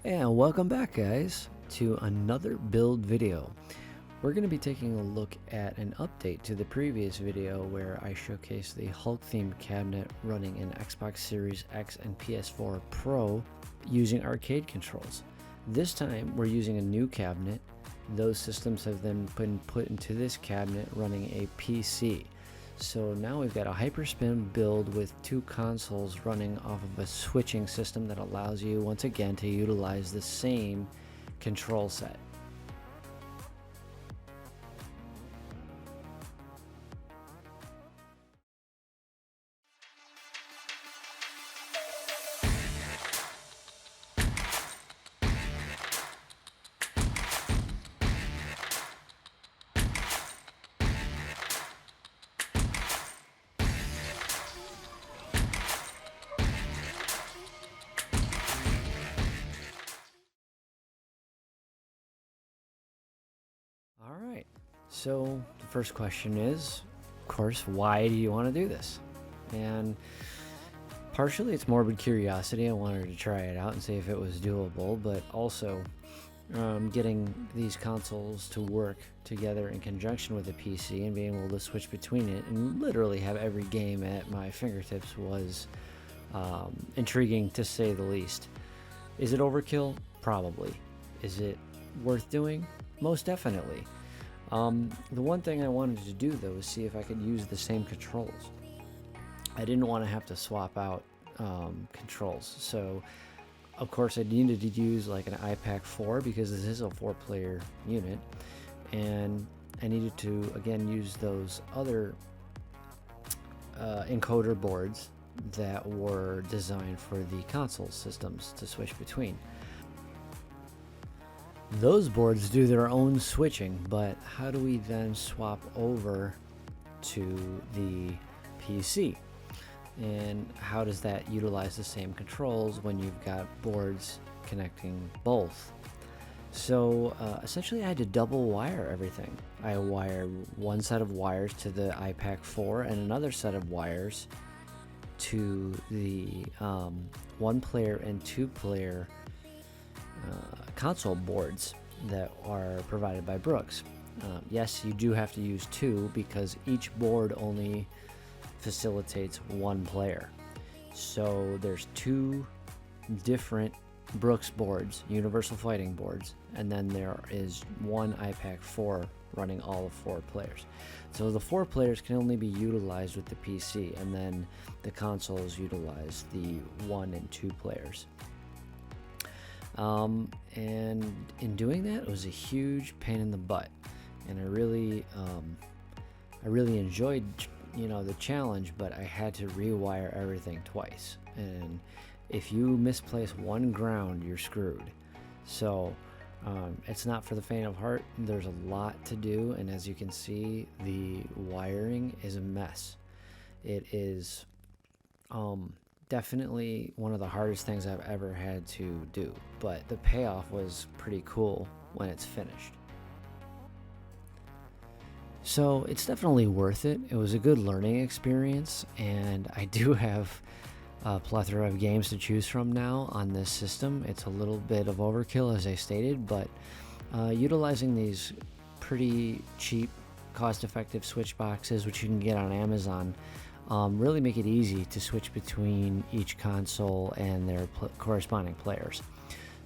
And welcome back, guys, to another build video. We're going to be taking a look at an update to the previous video where I showcased the Hulk themed cabinet running in Xbox Series X and PS4 Pro using arcade controls. This time we're using a new cabinet. Those systems have then been put into this cabinet running a PC. So now we've got a hyperspin build with two consoles running off of a switching system that allows you once again to utilize the same control set. Alright, so the first question is, of course, why do you want to do this? And partially it's morbid curiosity. I wanted to try it out and see if it was doable, but also getting these consoles to work together in conjunction with a PC and being able to switch between it and literally have every game at my fingertips was intriguing, to say the least. Is it overkill? Probably. Is it worth doing? Most definitely. The one thing I wanted to do though is see if I could use the same controls. I didn't want to have to swap out controls, so of course I needed to use like an iPad 4 because this is a 4-player unit, and I needed to again use those other encoder boards that were designed for the console systems to switch between. Those boards do their own switching, but how do we then swap over to the PC? And how does that utilize the same controls when you've got boards connecting both? So essentially I had to double wire everything. I wired one set of wires to the iPad 4 and another set of wires to the 1-player and 2-player console boards that are provided by Brooks. Yes, you do have to use two because each board only facilitates one player. So there's two different Brooks boards, universal fighting boards, and then there is one iPad 4 running all of 4 players. So the 4 players can only be utilized with the PC, and then the consoles utilize the 1 and 2 players. And in doing that, it was a huge pain in the butt, and I really enjoyed, the challenge, but I had to rewire everything twice, and if you misplace one ground, you're screwed. So it's not for the faint of heart. There's a lot to do, and as you can see, the wiring is a mess. It is definitely one of the hardest things I've ever had to do, but the payoff was pretty cool when it's finished. So it's definitely worth it. It was a good learning experience, and I do have a plethora of games to choose from now on this system. It's a little bit of overkill, as I stated, but utilizing these pretty cheap, cost-effective switch boxes, which you can get on Amazon, really make it easy to switch between each console and their corresponding players.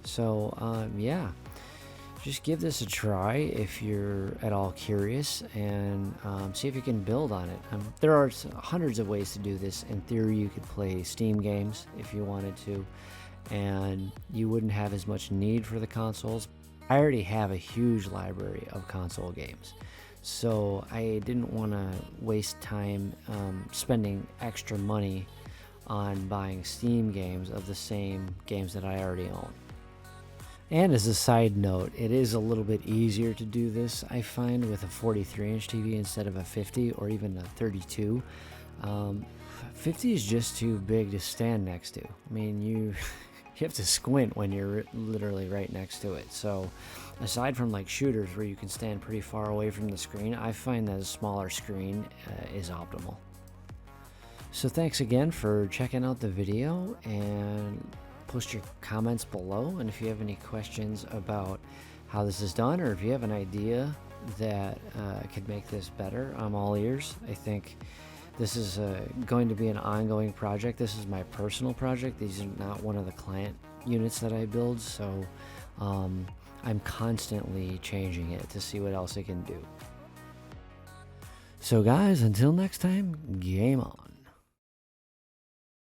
So yeah, just give this a try if you're at all curious, and see if you can build on it. There are hundreds of ways to do this. In theory, you could play Steam games if you wanted to, and you wouldn't have as much need for the consoles. I already have a huge library of console games, so I didn't want to waste time spending extra money on buying Steam games of the same games that I already own. And as a side note, it is a little bit easier to do this, I find, with a 43-inch TV instead of a 50 or even a 32. 50 is just too big to stand next to. I mean, you have to squint when you're literally right next to it. So aside from like shooters where you can stand pretty far away from the screen, I find that a smaller screen is optimal. So thanks again for checking out the video, and post your comments below, and if you have any questions about how this is done, or if you have an idea that could make this better, I'm all ears. I think this is going to be an ongoing project. This is my personal project. These are not one of the client units that I build, so I'm constantly changing it to see what else it can do. So guys, until next time, game on.